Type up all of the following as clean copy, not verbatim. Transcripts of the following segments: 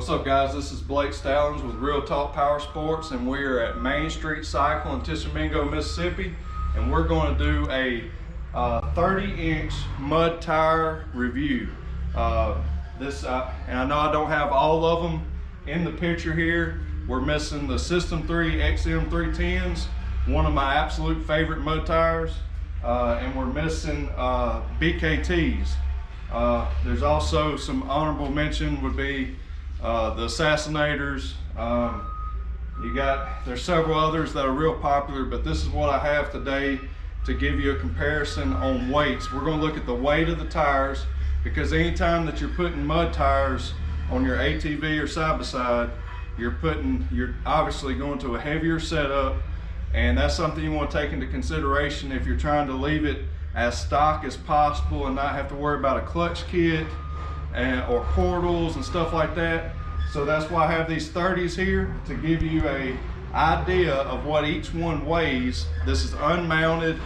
What's up guys, this is Blake Stallings with Real Talk Power Sports, and we're at Main Street Cycle in Tishomingo, Mississippi, and we're going to do a 30-inch mud tire review. And I know I don't have all of them in the picture here. We're missing the System 3 XM 310s, one of my absolute favorite mud tires, and we're missing BKTs. There's also some honorable mention would be the Assassinators. There's several others that are real popular, but this is what I have today to give you a comparison on weights. We're going to look at the weight of the tires, because anytime that you're putting mud tires on your ATV or side-by-side, you're obviously going to a heavier setup, and that's something you want to take into consideration if you're trying to leave it as stock as possible and not have to worry about a clutch kit or portals and stuff like that. So that's why I have these 30s here, to give you a idea of what each one weighs. This is unmounted.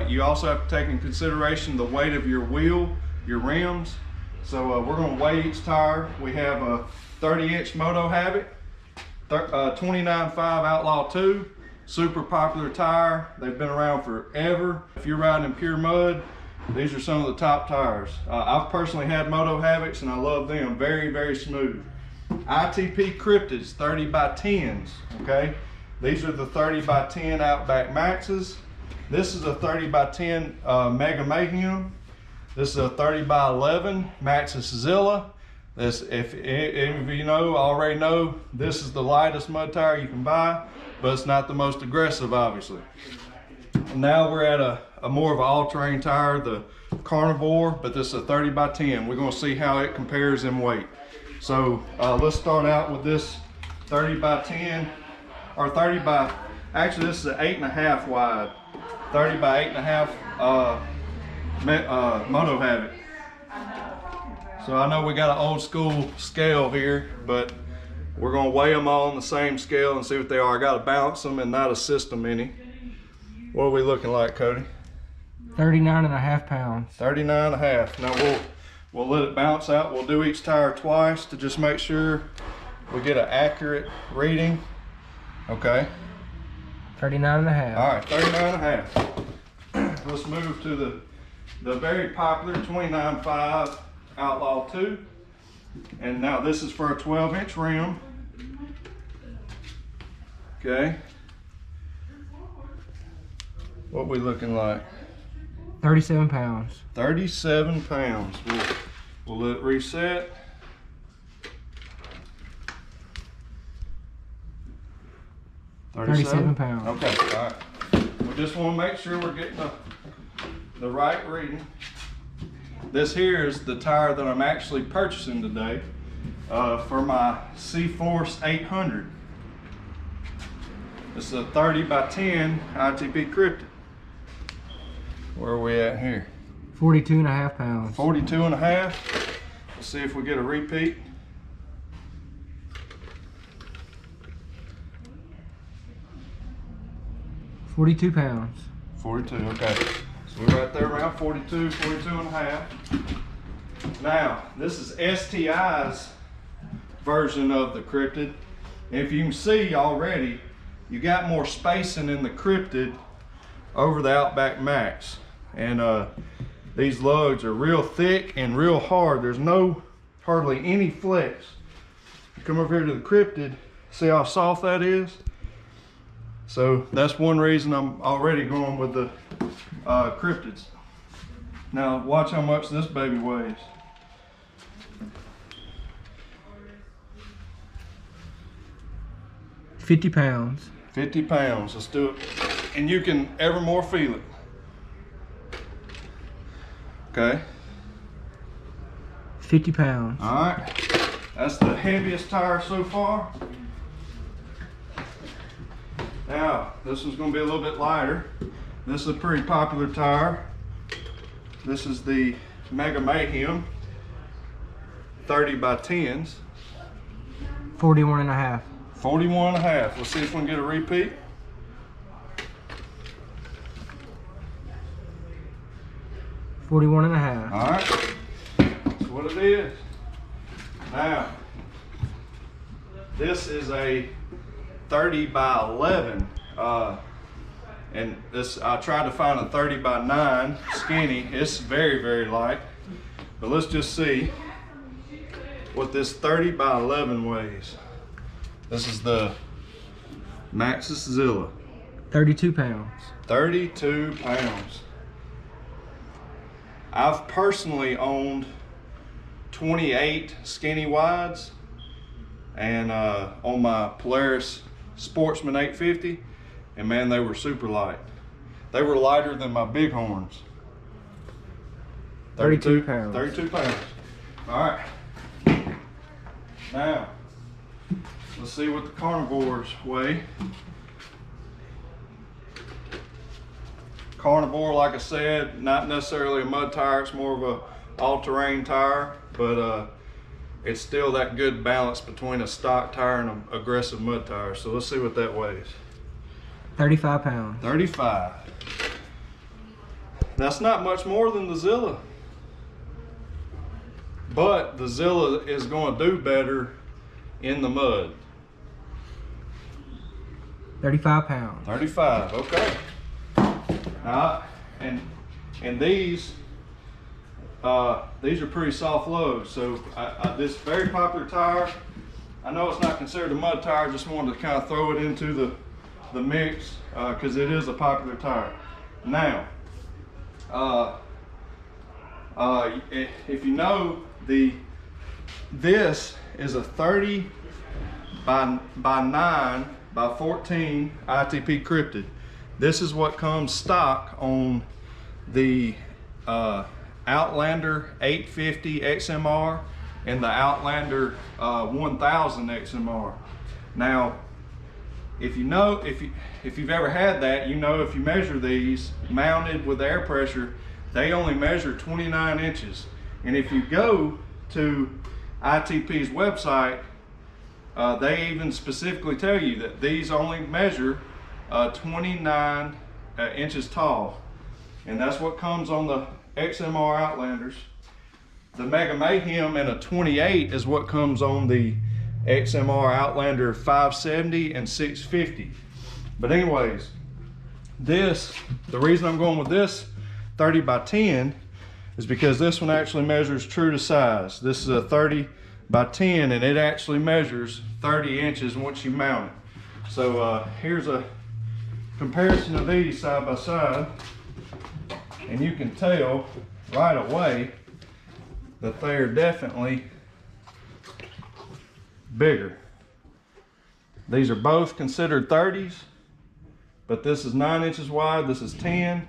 You also have to take in consideration the weight of your wheel, your rims. So we're going to weigh each tire. We have a 30-inch Motohavok, 29.5 Outlaw 2, super popular tire. They've been around forever. If you're riding in pure mud, these are some of the top tires. I've personally had Motohavoks and I love them. Very, very smooth. ITP Cryptids 30x10s. Okay, these are the 30x10 OutbackMaxes. This is a 30x10 Mega Mayhem. This is a 30x11 Maxxis Zillas. This, if any of you already know, this is the lightest mud tire you can buy, but it's not the most aggressive, obviously. Now we're at a more of an all-terrain tire, the Carnivore, but this is a 30x10. We're going to see how it compares in weight. So let's start out with this 30x10, or actually this is an 8.5 wide, 30x8.5 Motohavok. So I know we got an old school scale here, but we're gonna weigh them all on the same scale and see what they are. I gotta balance them and not assist them any. What are we looking like, Cody? 39.5 pounds. 39.5. Now we'll let it bounce out. We'll do each tire twice to just make sure we get an accurate reading. Okay. 39.5. All right, 39.5. Let's move to the very popular 29.5 Outlaw 2. And now this is for a 12-inch rim. Okay. What we looking like? 37 pounds. 37 pounds. We'll let it reset. $37 pounds. Okay, all right. We just want to make sure we're getting the right reading. This here is the tire that I'm actually purchasing today for my C-Force 800. This is a 30x10 ITP Cryptid. Where are we at here? 42.5 pounds. 42.5. Let's see if we get a repeat. $42 pounds. 42, okay. So we're right there around 42, 42.5. Now, this is STI's version of the Cryptid. If you can see already, you got more spacing in the Cryptid over the OutbackMax. And these lugs are real thick and real hard. There's hardly any flex. Come over here to the Cryptid, see how soft that is? So that's one reason I'm already going with the Cryptids. Now watch how much this baby weighs. $50 pounds. 50 pounds, let's do it. And you can evermore feel it. Okay. 50 pounds. All right, that's the heaviest tire so far. Now, this one's gonna be a little bit lighter. This is a pretty popular tire. This is the Mega Mayhem 30x10s. 41.5. 41.5. Let's see if we can get a repeat. 41.5. All right, that's what it is. Now, This is a 30 by 11. And this, I tried to find a 30 by 9 skinny. It's very, very light. But let's just see what this 30 by 11 weighs. This is the Maxxis Zilla. 32 pounds. 32 pounds. I've personally owned 28 skinny wides and on my Polaris Sportsman 850, and man, they were super light. They were lighter than my bighorns. 32 pounds. 32 pounds. All right. Now, let's see what the carnivores weigh. Carnivore, like I said, not necessarily a mud tire, it's more of a all-terrain tire, but it's still that good balance between a stock tire and an aggressive mud tire. So let's see what that weighs. 35 pounds. 35. That's not much more than the Zilla. But the Zilla is going to do better in the mud. 35 pounds. 35, okay. And these are pretty soft loads. So this very popular tire, I know it's not considered a mud tire, just wanted to kind of throw it into the mix because it is a popular tire. Now, if you know, this is a 30 by 9 by 14 ITP Cryptid. This is what comes stock on the Outlander 850 XMR and the Outlander 1000 XMR. Now, if you've ever had that, you know if you measure these mounted with air pressure, they only measure 29 inches. And if you go to ITP's website, they even specifically tell you that these only measure 29 inches tall. And that's what comes on the XMR Outlanders. The Mega Mayhem and a 28 is what comes on the XMR Outlander 570 and 650. But anyways, the reason I'm going with this 30 by 10 is because this one actually measures true to size. This is a 30 by 10 and it actually measures 30 inches once you mount it. So here's a comparison of these side by side, and you can tell right away that they are definitely bigger. These are both considered 30s, but this is 9 inches wide, this is 10,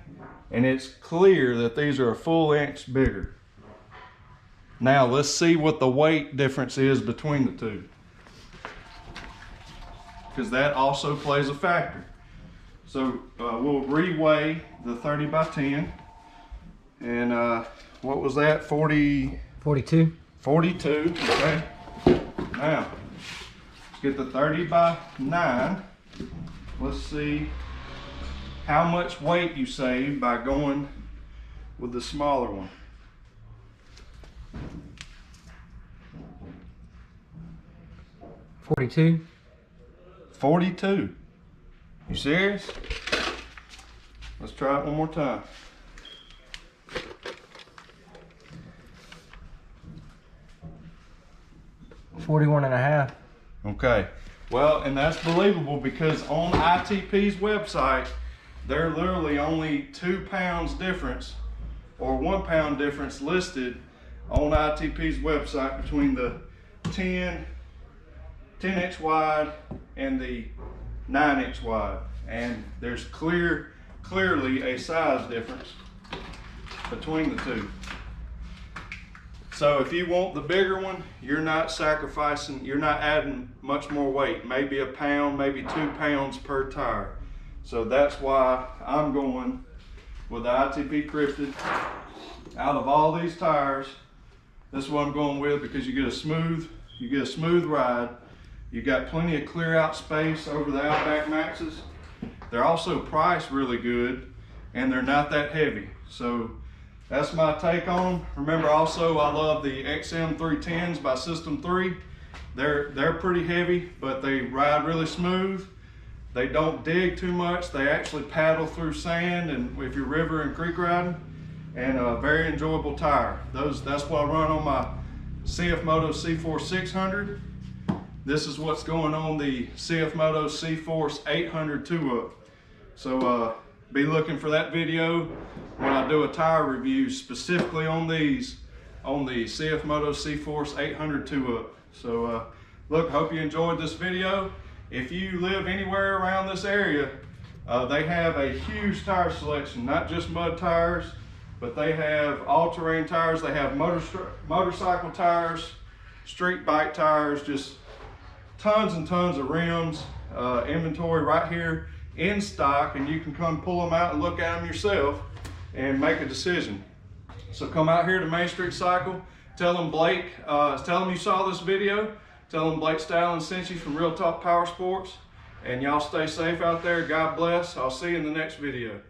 and it's clear that these are a full inch bigger. Now let's see what the weight difference is between the two, because that also plays a factor. So we'll re-weigh the 30 by 10, and what was that, 42? 42, okay. Now, let's get the 30 by 9. Let's see how much weight you save by going with the smaller one. $42. You serious? Let's try it one more time. $41.5. Okay. Well, and that's believable because on ITP's website, they're literally only 2 pounds difference or 1 pound difference listed on ITP's website between the 10 inch wide and the 9 inch wide, and there's clearly a size difference between the two. So if you want the bigger one, you're not sacrificing, you're not adding much more weight, maybe a pound, maybe 2 pounds per tire. So that's why I'm going with the ITP Cryptid. Out of all these tires, this is what I'm going with because you get a smooth ride. You got plenty of clear out space over the OutbackMaxes. They're also priced really good and they're not that heavy. So that's my take on them. Remember also, I love the XM310s by System 3. They're pretty heavy, but they ride really smooth. They don't dig too much. They actually paddle through sand and if you're river and creek riding, and a very enjoyable tire. That's what I run on my CFMOTO C-Force 600. This is what's going on the CFMOTO C-Force 800 2-up. So be looking for that video when I do a tire review specifically on these, on the CFMOTO C-Force 800 2-up. So look, hope you enjoyed this video. If you live anywhere around this area, they have a huge tire selection, not just mud tires, but they have all-terrain tires. They have motorcycle tires, street bike tires, just tons and tons of rims, inventory right here in stock, and you can come pull them out and look at them yourself and make a decision. So come out here to Main Street Cycle, tell them Blake, tell them you saw this video, tell them Blake Stallings sent you from Real Talk Power Sports, and y'all stay safe out there. God bless. I'll see you in the next video.